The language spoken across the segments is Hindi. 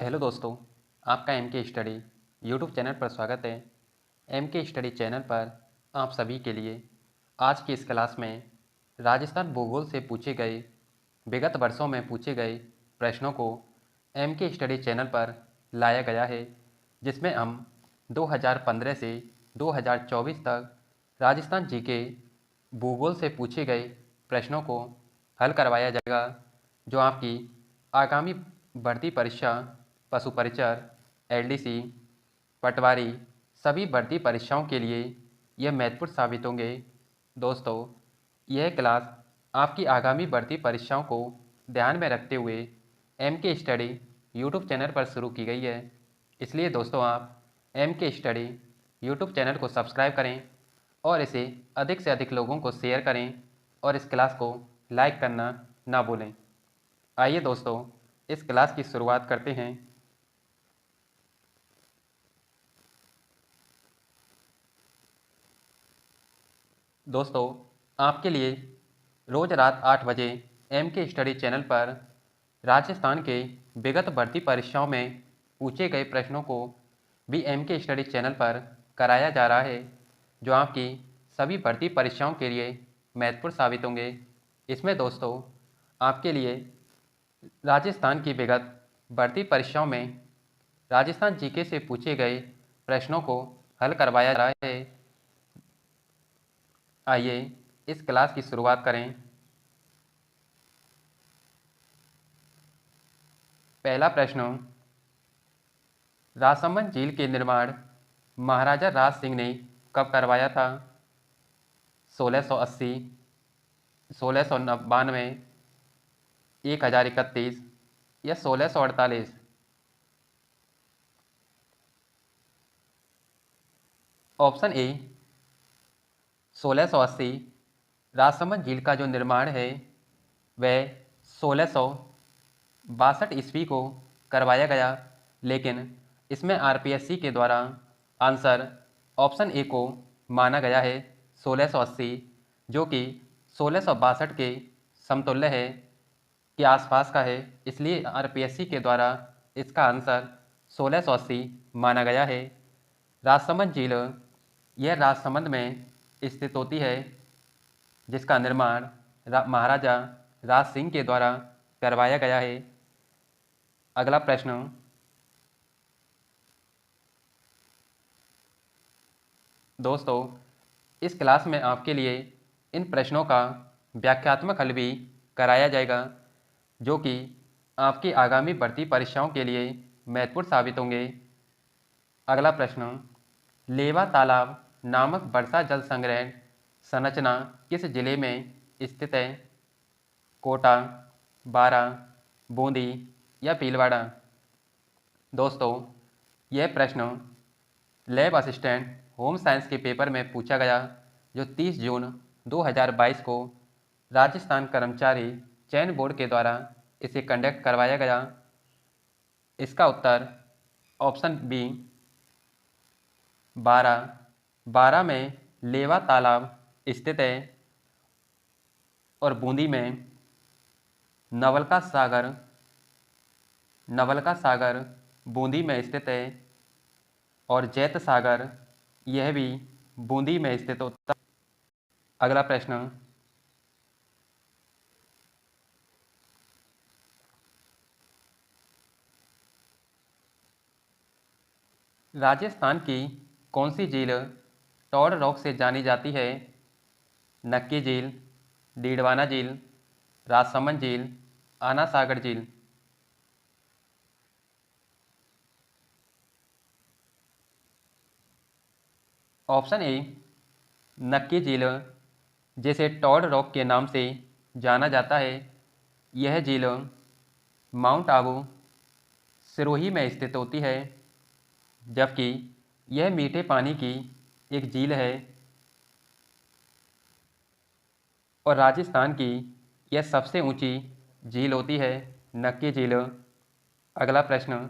हेलो दोस्तों, आपका एम के स्टडी यूट्यूब चैनल पर स्वागत है। एम के स्टडी चैनल पर आप सभी के लिए आज की इस क्लास में राजस्थान भूगोल से पूछे गए विगत वर्षों में पूछे गए प्रश्नों को एम के स्टडी चैनल पर लाया गया है, जिसमें हम 2015 से 2024 तक राजस्थान जी के भूगोल से पूछे गए प्रश्नों को हल करवाया जाएगा, जो आपकी आगामी भर्ती परीक्षा पशु परिचर, एलडीसी, पटवारी सभी भर्ती परीक्षाओं के लिए यह महत्वपूर्ण साबित होंगे। दोस्तों, यह क्लास आपकी आगामी भर्ती परीक्षाओं को ध्यान में रखते हुए एम के स्टडी यूट्यूब चैनल पर शुरू की गई है। इसलिए दोस्तों, आप एम के स्टडी यूट्यूब चैनल को सब्सक्राइब करें और इसे अधिक से अधिक लोगों को शेयर करें और इस क्लास को लाइक करना ना भूलें। आइए दोस्तों, इस क्लास की शुरुआत करते हैं। दोस्तों, आपके लिए रोज रात 8 बजे एम के स्टडी चैनल पर राजस्थान के विगत भर्ती परीक्षाओं में पूछे गए प्रश्नों को भी एम के स्टडी चैनल पर कराया जा रहा है, जो आपकी सभी भर्ती परीक्षाओं के लिए महत्वपूर्ण साबित होंगे। इसमें दोस्तों, आपके लिए राजस्थान की विगत भर्ती परीक्षाओं में राजस्थान जीके से पूछे गए प्रश्नों को हल करवाया जा रहा है। आइए इस क्लास की शुरुआत करें। पहला प्रश्न, राजसमंद झील के निर्माण महाराजा राज सिंह ने कब करवाया था? 1680, 1692, 1031 या 1648? Option A 1680। राजसमंद झील का जो निर्माण है वह 1662 ईस्वी को करवाया गया, लेकिन इसमें आरपीएससी के द्वारा आंसर ऑप्शन ए को माना गया है 1680, जो कि 1662 के समतुल्य है के आसपास का है। इसलिए आरपीएससी के द्वारा इसका आंसर 1680 माना गया है। राजसमंद झील यह राजसमंद में स्थित होती है, जिसका निर्माण महाराजा राज सिंह के द्वारा करवाया गया है। अगला प्रश्न, दोस्तों, इस क्लास में आपके लिए इन प्रश्नों का व्याख्यात्मक हल भी कराया जाएगा, जो कि आपकी आगामी भर्ती परीक्षाओं के लिए महत्वपूर्ण साबित होंगे। अगला प्रश्न, लेवा तालाब नामक वर्षा जल संग्रहण संरचना किस जिले में स्थित है? कोटा, बारा, बूंदी या भीलवाड़ा? दोस्तों, यह प्रश्न लैब असिस्टेंट होम साइंस के पेपर में पूछा गया, जो 30 जून 2022 को राजस्थान कर्मचारी चयन बोर्ड के द्वारा इसे कंडक्ट करवाया गया। इसका उत्तर ऑप्शन बी 12 में लेवा तालाब स्थित है और बूंदी में नवलका सागर बूंदी में स्थित है और जैत सागर यह भी बूंदी में स्थित होता है। अगला प्रश्न, राजस्थान की कौन सी झील टॉड रॉक से जानी जाती है? नक्की झील, डीडवाना झील, राजसमंद झील, आना सागर झील? ऑप्शन ए नक्की झील, जिसे टॉड रॉक के नाम से जाना जाता है, यह झील माउंट आबू सिरोही में स्थित होती है, जबकि यह मीठे पानी की एक झील है और राजस्थान की यह सबसे ऊंची झील होती है, नक्की झील। अगला प्रश्न,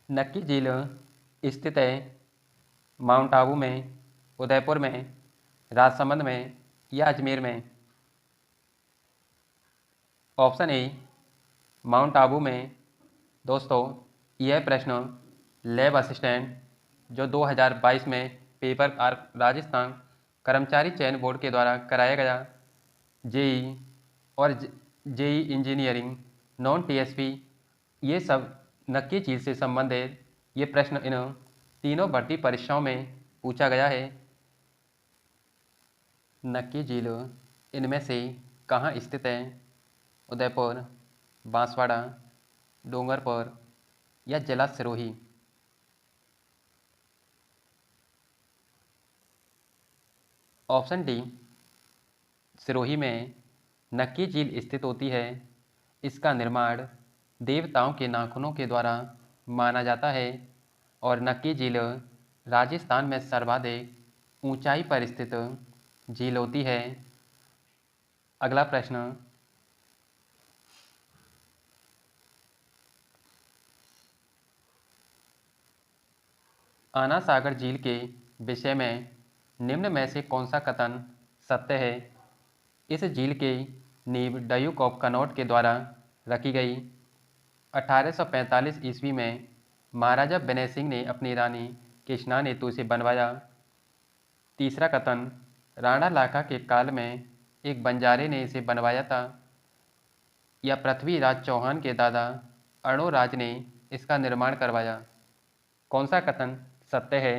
नक्की झील स्थित है माउंट आबू में, उदयपुर में, राजसमंद में या अजमेर में? ऑप्शन ए माउंट आबू में। दोस्तों, यह प्रश्न लैब असिस्टेंट जो 2022 में पेपर आर्क राजस्थान कर्मचारी चयन बोर्ड के द्वारा कराया गया जेई और जेई इंजीनियरिंग नॉन टीएसपी, ये सब नक्की झील से संबंधित ये प्रश्न इन तीनों भर्ती परीक्षाओं में पूछा गया है। नक्की झील इनमें से कहाँ स्थित है? उदयपुर, बांसवाड़ा, डूंगरपुर या जिला सिरोही? ऑप्शन डी सिरोही में नक्की झील स्थित होती है। इसका निर्माण देवताओं के नाखूनों के द्वारा माना जाता है और नक्की झील राजस्थान में सर्वाधिक ऊंचाई पर स्थित झील होती है। अगला प्रश्न, आना सागर झील के विषय में निम्न में से कौन सा कथन सत्य है? इस झील की नींव ड्यूक ऑफ कनॉट के द्वारा रखी गई। 1845 ईस्वी में महाराजा विनय सिंह ने अपनी रानी के स्नान हेतु इसे बनवाया। तीसरा कथन, राणा लाखा के काल में एक बंजारे ने इसे बनवाया था। या पृथ्वीराज चौहान के दादा अर्णोराज ने इसका निर्माण करवाया। कौन सा कथन सत्य है?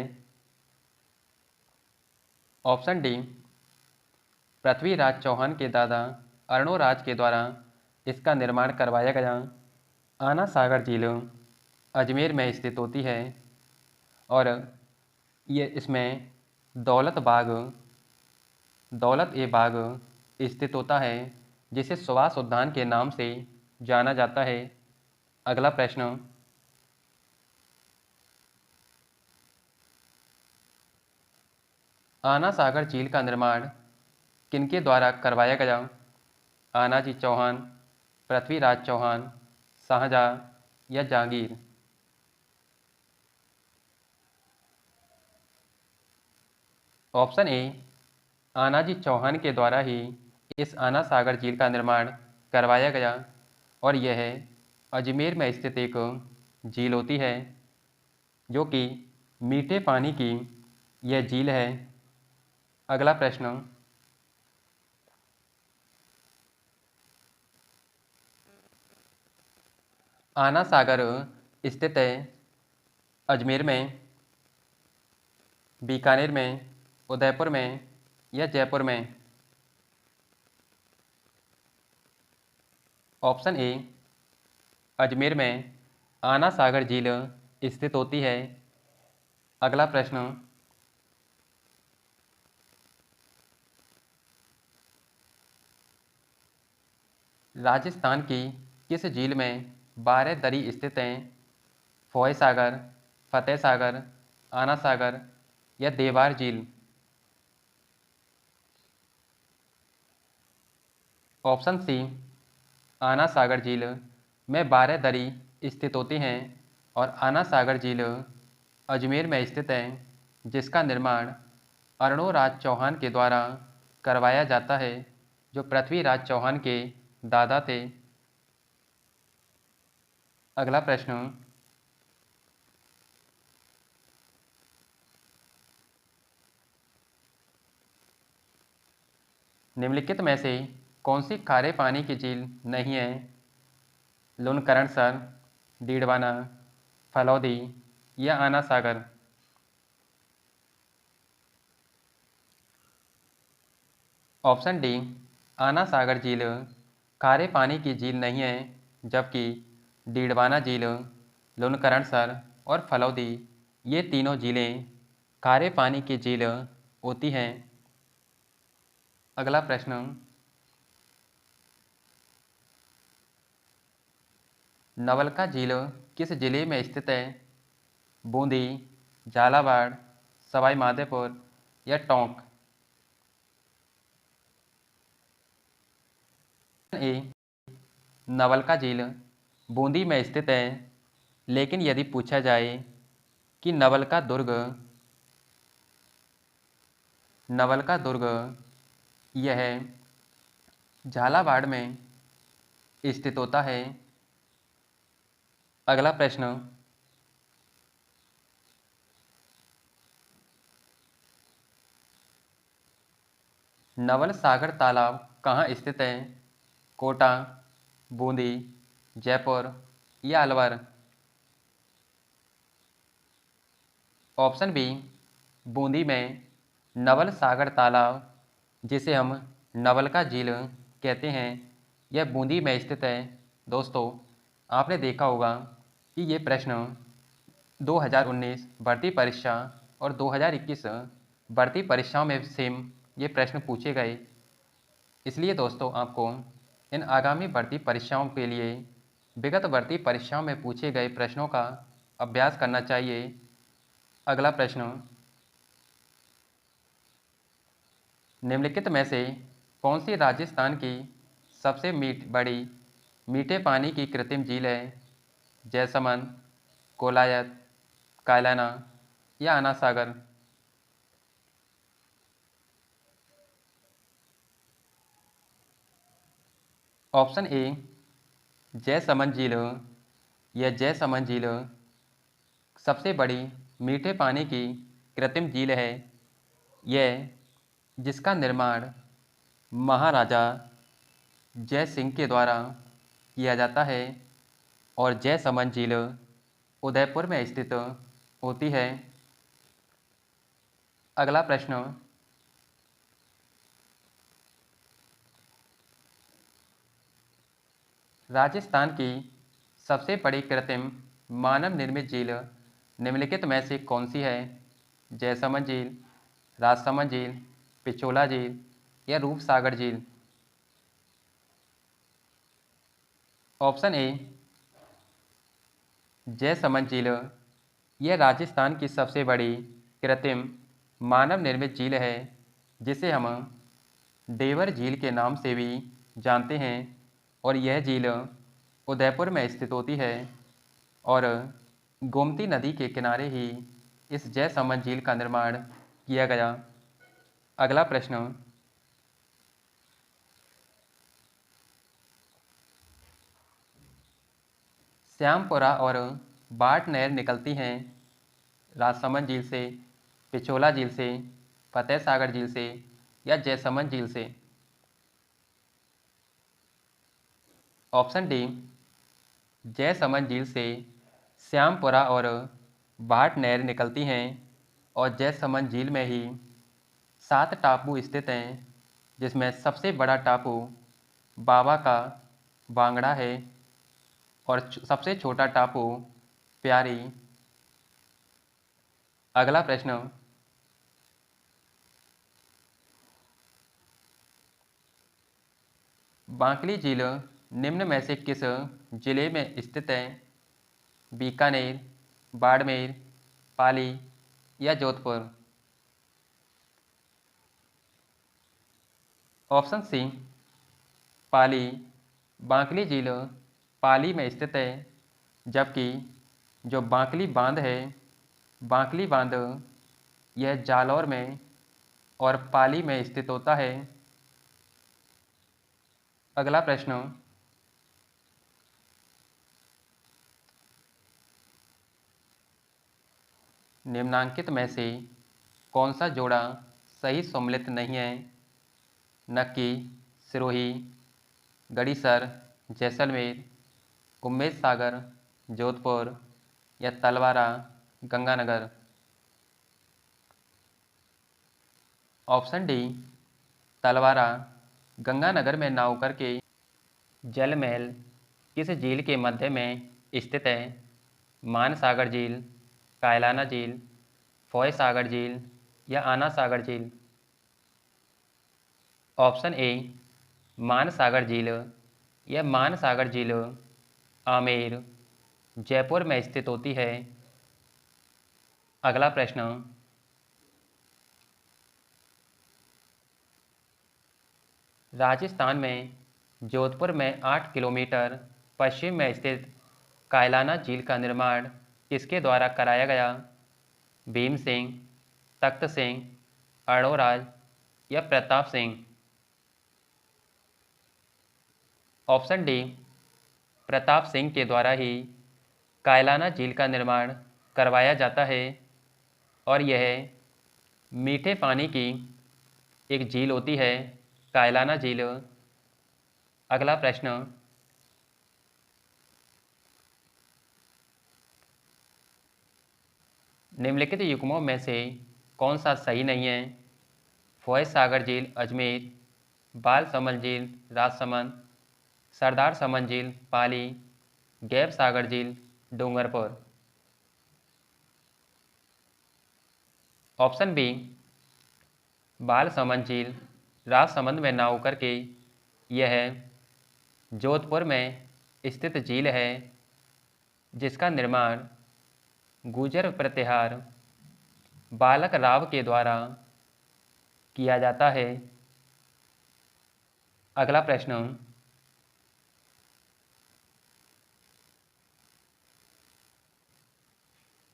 ऑप्शन डी पृथ्वीराज चौहान के दादा अर्णोराज के द्वारा इसका निर्माण करवाया गया। आना सागर झील अजमेर में स्थित होती है और ये इसमें दौलत ए बाग स्थित होता है, जिसे सुभाष उद्यान के नाम से जाना जाता है। अगला प्रश्न, आना सागर झील का निर्माण किनके द्वारा करवाया गया? आनाजी चौहान, पृथ्वीराज चौहान, शाहजहां या जहांगीर? ऑप्शन ए आनाजी चौहान के द्वारा ही इस आना सागर झील का निर्माण करवाया गया और यह अजमेर में स्थित एक झील होती है, जो कि मीठे पानी की यह झील है। अगला प्रश्न, आना सागर स्थित है अजमेर में, बीकानेर में, उदयपुर में या जयपुर में? ऑप्शन ए अजमेर में आना सागर झील स्थित होती है। अगला प्रश्न, राजस्थान की किस झील में 12 दरी स्थित हैं? फोय सागर, फतेह सागर, आना सागर या देवार झील? ऑप्शन सी आना सागर झील में 12 दरी स्थित होती हैं और आना सागर झील अजमेर में स्थित है, जिसका निर्माण अर्णोराज चौहान के द्वारा करवाया जाता है, जो पृथ्वीराज चौहान के दादा थे। अगला प्रश्न, निम्नलिखित में से कौन सी खारे पानी की झील नहीं है? लुनकरणसर, डीडवाना, फलौदी या आना सागर? ऑप्शन डी आना सागर झील खारे पानी की झील नहीं है, जबकि डीडवाना झील, लुनकरणसर और फलौदी ये तीनों झीलें खारे पानी की झील होती हैं। अगला प्रश्न, नवलखा झील किस जिले में स्थित है? बूंदी, झालावाड़, सवाई माधोपुर या टोंक? ए नवलखा झील बूंदी में स्थित है, लेकिन यदि पूछा जाए कि नवलखा दुर्ग यह झालावाड़ में स्थित होता है? अगला प्रश्न, नवल सागर तालाब कहाँ स्थित है? कोटा, बूंदी, जयपुर या अलवर? ऑप्शन बी, बूंदी में नवल सागर तालाब, जिसे हम नवल का झील कहते हैं, यह बूंदी में स्थित है। दोस्तों, आपने देखा होगा कि ये प्रश्न 2019 भर्ती परीक्षा और 2021 भर्ती परीक्षाओं में सेम ये प्रश्न पूछे गए। इसलिए दोस्तों, आपको इन आगामी भर्ती परीक्षाओं के लिए विगत भर्ती परीक्षाओं में पूछे गए प्रश्नों का अभ्यास करना चाहिए। अगला प्रश्न, निम्नलिखित में से कौन सी राजस्थान की सबसे बड़ी मीठे पानी की कृत्रिम झील है? जैसमंद, कोलायत, कायलाना या आना सागर? ऑप्शन ए, जैसमंद झील। यह जैसमंद झील सबसे बड़ी मीठे पानी की कृत्रिम झील है। यह जिसका निर्माण महाराजा जय सिंह के द्वारा किया जाता है और जैसमंद झील उदयपुर में स्थित होती है। अगला प्रश्न, राजस्थान की सबसे बड़ी कृत्रिम मानव निर्मित झील निम्नलिखित में से कौन सी है? जैसमंद झील, राजसमंद झील, पिछोला झील या रूपसागर झील? ऑप्शन ए, जैसमंद झील। यह राजस्थान की सबसे बड़ी कृत्रिम मानव निर्मित झील है, जिसे हम देवर झील के नाम से भी जानते हैं और यह झील उदयपुर में स्थित होती है और गोमती नदी के किनारे ही इस जयसमंद झील का निर्माण किया गया। अगला प्रश्न, श्यामपुरा और बाट नहर निकलती हैं राजसमंद झील से, पिछोला झील से, फतेह सागर झील से या जयसमंद झील से? ऑप्शन डी, जयसमंद झील से श्यामपुरा और बाट नहर निकलती हैं और जयसमंद झील में ही 7 टापू स्थित हैं, जिसमें सबसे बड़ा टापू बाबा का बांगड़ा है और सबसे छोटा टापू प्यारी। अगला प्रश्न, बांकली झील निम्न में से किस जिले में स्थित है? बीकानेर, बाड़मेर, पाली या जोधपुर? ऑप्शन सी, पाली। बांकली झील पाली में स्थित है, जबकि जो बांकली बांध है, बांकली बांध यह जालौर में और पाली में स्थित होता है। अगला प्रश्न, निम्नांकित में से कौन सा जोड़ा सही सम्मिलित नहीं है? नक्की, सिरोही, गड़ीसर, जैसलमेर, उम्मेद सागर, जोधपुर या तलवारा, गंगानगर? ऑप्शन डी, तलवारा। गंगानगर में नाव करके जल महल किस झील के मध्य में स्थित है? मानसागर झील, कायलाना झील, फॉय सागर झील या आना सागर झील? ऑप्शन ए, मानसागर झील। यह मानसागर झील आमेर, जयपुर में स्थित होती है। अगला प्रश्न, राजस्थान में जोधपुर में 8 किलोमीटर पश्चिम में स्थित कायलाना झील का निर्माण किसके द्वारा कराया गया? भीम सिंह, तख्त सिंह, अड़ोराज या प्रताप सिंह? ऑप्शन डी, प्रताप सिंह के द्वारा ही कायलाना झील का निर्माण करवाया जाता है और यह मीठे पानी की एक झील होती है, कायलाना झील। अगला प्रश्न, निम्नलिखित युग्मों में से कौन सा सही नहीं है? फॉय सागर झील अजमेर, बाल समन झील राजसमंद, सरदार समन झील पाली, गैब सागर झील डूंगरपुर। ऑप्शन बी, बाल समन झील राजसमंद में नाव करके यह जोधपुर में स्थित झील है जिसका निर्माण गुर्जर प्रतिहार बालक राव के द्वारा किया जाता है। अगला प्रश्न,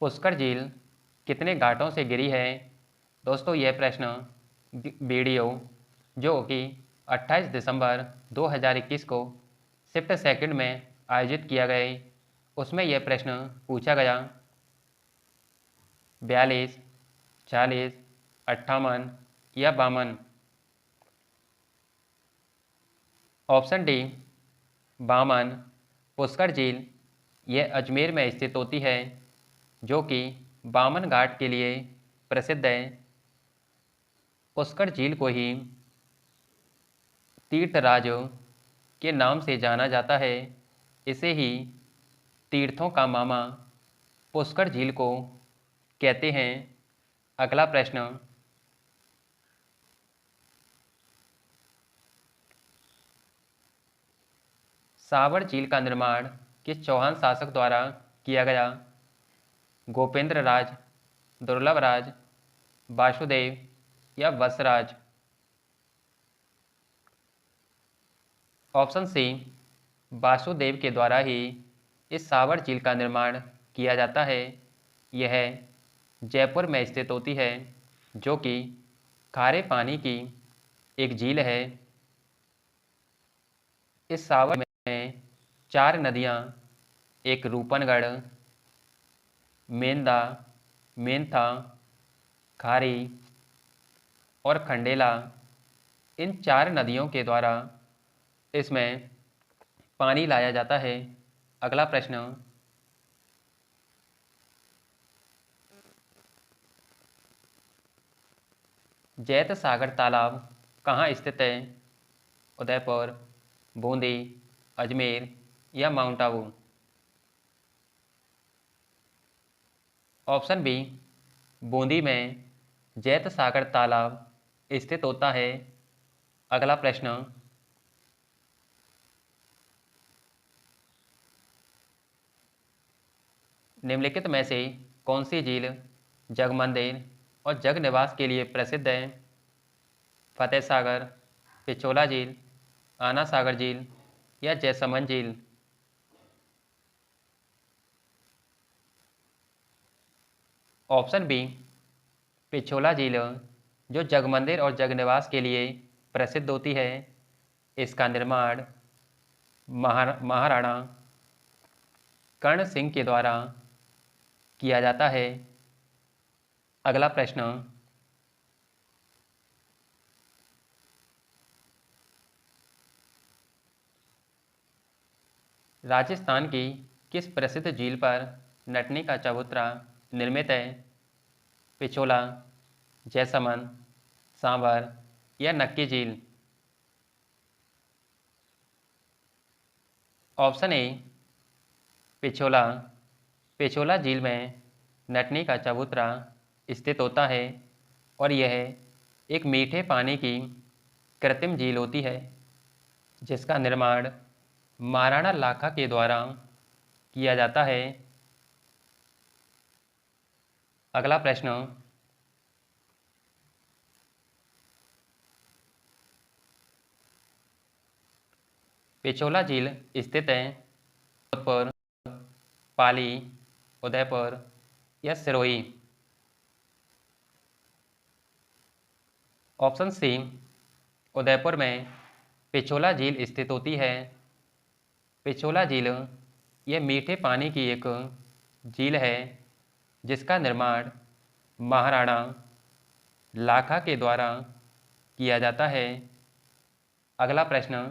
पुष्कर झील कितने घाटों से घिरी है? दोस्तों यह प्रश्न वीडियो जो कि 28 दिसंबर 2021 को शिफ्ट सेकंड में आयोजित किया गया उसमें यह प्रश्न पूछा गया। 42, 40, 58 या 52? ऑप्शन डी 52, पुष्कर झील यह अजमेर में स्थित होती है जो कि बामन घाट के लिए प्रसिद्ध है। पुष्कर झील को ही तीर्थराज के नाम से जाना जाता है, इसे ही तीर्थों का मामा पुष्कर झील को कहते हैं। अगला प्रश्न, सावर झील का निर्माण किस चौहान शासक द्वारा किया गया? गोपेंद्र राज, दुर्लभ राज, वासुदेव या वसराज? ऑप्शन सी, वासुदेव के द्वारा ही इस सावर झील का निर्माण किया जाता है। यह जयपुर में स्थित होती है जो कि खारे पानी की एक झील है। इस सावर में 4 नदियां, एक रूपनगढ़, मेंदा, मेंथा, खारी और खंडेला, इन 4 नदियों के द्वारा इसमें पानी लाया जाता है। अगला प्रश्न, जैत सागर तालाब कहाँ स्थित है? उदयपुर, बूंदी, अजमेर या mount Abu? Option B, Bundi में जैत सागर तालाब स्थित होता है। अगला प्रश्न, निम्नलिखित में से कौन सी झील जगमंदिर और जगनिवास के लिए प्रसिद्ध है? फतेह सागर, पिछोला झील, आना सागर झील या जयसमंद झील? ऑप्शन बी, पिछोला झील जो जगमंदिर और जगनिवास के लिए प्रसिद्ध होती है। इसका निर्माण महाराणा कर्ण सिंह के द्वारा किया जाता है। अगला प्रश्न, राजस्थान की किस प्रसिद्ध झील पर नटनी का चबूतरा निर्मित है? पिछोला, जयसमंद, सांभर या नक्की झील? Option A, Pichola. पिछोला झील में नटनी का चबूतरा स्थित होता है और यह एक मीठे पानी की कृत्रिम झील होती है जिसका निर्माण महाराणा लाखा के द्वारा किया जाता है। अगला प्रश्न, पिछोला झील स्थित है जोधपुर, पाली, उदयपुर या सिरोही? ऑप्शन सी, उदयपुर में पिछोला झील स्थित होती है। पिछोला झील यह मीठे पानी की एक झील है जिसका निर्माण महाराणा लाखा के द्वारा किया जाता है। अगला प्रश्न,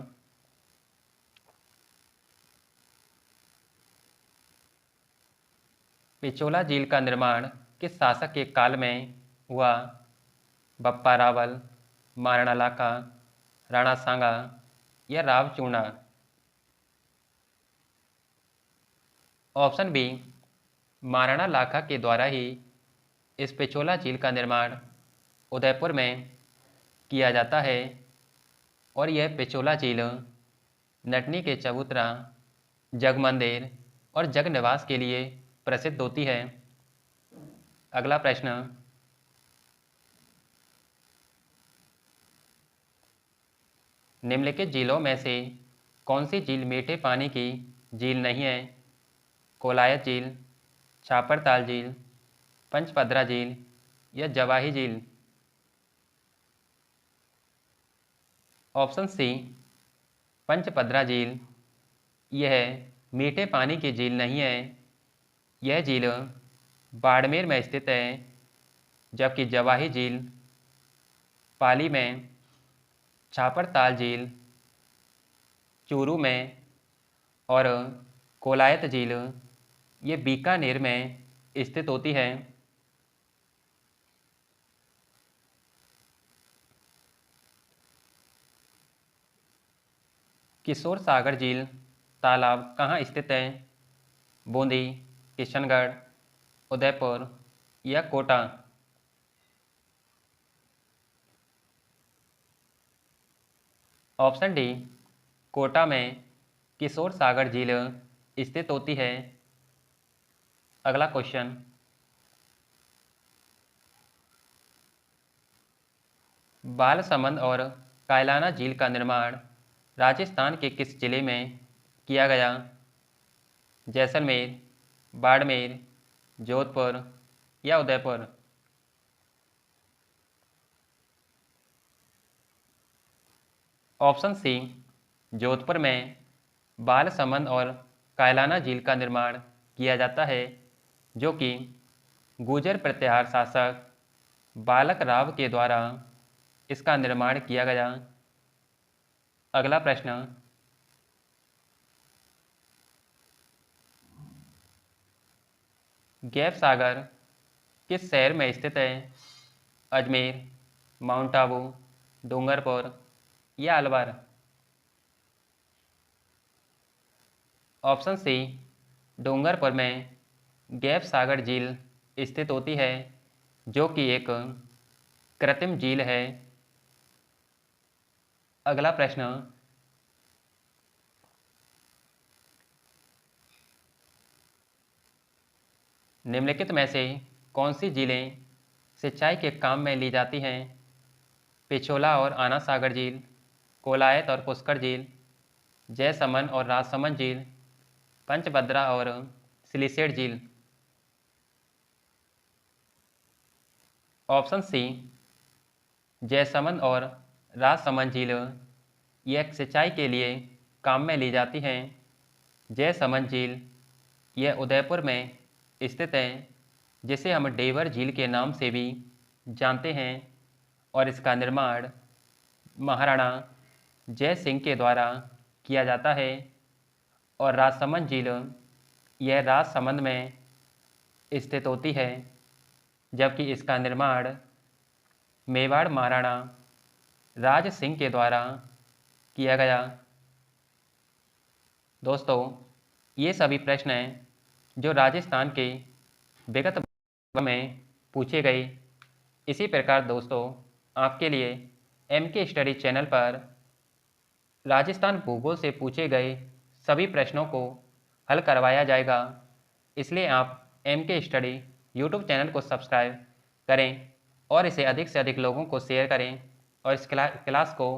पिछोला झील का निर्माण किस शासक के काल में हुआ? बप्पा रावल, महाराणा लाखा, राणा सांगा या राव चूर्णा? ऑप्शन बी, महाराणा लाखा के द्वारा ही इस पिछोला झील का निर्माण उदयपुर में किया जाता है और यह पिछोला झील नटनी के चबूतरा, जग मंदिर और जग निवास के लिए प्रसिद्ध होती है। अगला प्रश्न, निम्नलिखित झीलों में से कौन सी झील मीठे पानी की झील नहीं है? कोलायत झील, छापरताल झील, पंचपदरा झील या जवाही झील? ऑप्शन सी, पंचपदरा झील यह मीठे पानी की झील नहीं है। यह झील बाड़मेर में स्थित है, जबकि जवाही झील पाली में, छापरताल झील चूरू में और कोलायत झील ये बीकानेर में स्थित होती है। किशोर सागर झील तालाब कहाँ स्थित है? बूंदी, किशनगढ़, उदयपुर या कोटा? ऑप्शन डी, कोटा में किशोर सागर झील स्थित होती है। अगला क्वेश्चन, बालसमंद और कायलाना झील का निर्माण राजस्थान के किस जिले में किया गया? जैसलमेर, बाड़मेर, जोधपुर या उदयपुर? ऑप्शन सी, जोधपुर में बालसमंद और कायलाना झील का निर्माण किया जाता है, जो कि गुर्जर प्रतिहार शासक बालक राव के द्वारा इसका निर्माण किया गया। अगला प्रश्न, गैप सागर किस शहर में स्थित है? अजमेर, माउंट आबू, डूंगरपुर या अलवर? ऑप्शन सी, डूंगरपुर में गैप सागर झील स्थित होती है, जो कि एक कृत्रिम झील है। अगला प्रश्न, निम्नलिखित में से कौन सी झीलें सिंचाई के काम में ली जाती हैं? पिछोला और आना सागर झील, कोलायत और पुष्कर झील, जयसमंद और राजसमंद झील, पंचभद्रा और सिलिसेट झील? ऑप्शन सी, जयसमंद और राजसमंद झील यह सिंचाई के लिए काम में ली जाती हैं। जयसमंद झील यह उदयपुर में स्थित है, जिसे हम डेवर झील के नाम से भी जानते हैं और इसका निर्माण महाराणा जय सिंह के द्वारा किया जाता है। और राजसमंद झील यह राजसमंद में स्थित होती है, जबकि इसका निर्माण मेवाड़ महाराणा राज सिंह के द्वारा किया गया। दोस्तों, ये सभी प्रश्न हैं जो राजस्थान के विगत में पूछे गए। इसी प्रकार दोस्तों, आपके लिए MK स्टडी चैनल पर राजस्थान भूगोल से पूछे गए सभी प्रश्नों को हल करवाया जाएगा। इसलिए आप MK स्टडी यूट्यूब चैनल को सब्सक्राइब करें और इसे अधिक से अधिक लोगों को शेयर करें और इस क्लास को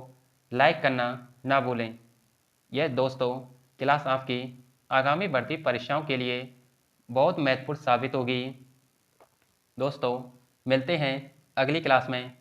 लाइक करना ना भूलें। यह दोस्तों क्लास आपकी आगामी बढ़ती परीक्षाओं के लिए बहुत महत्वपूर्ण साबित होगी। दोस्तों, मिलते हैं अगली क्लास में।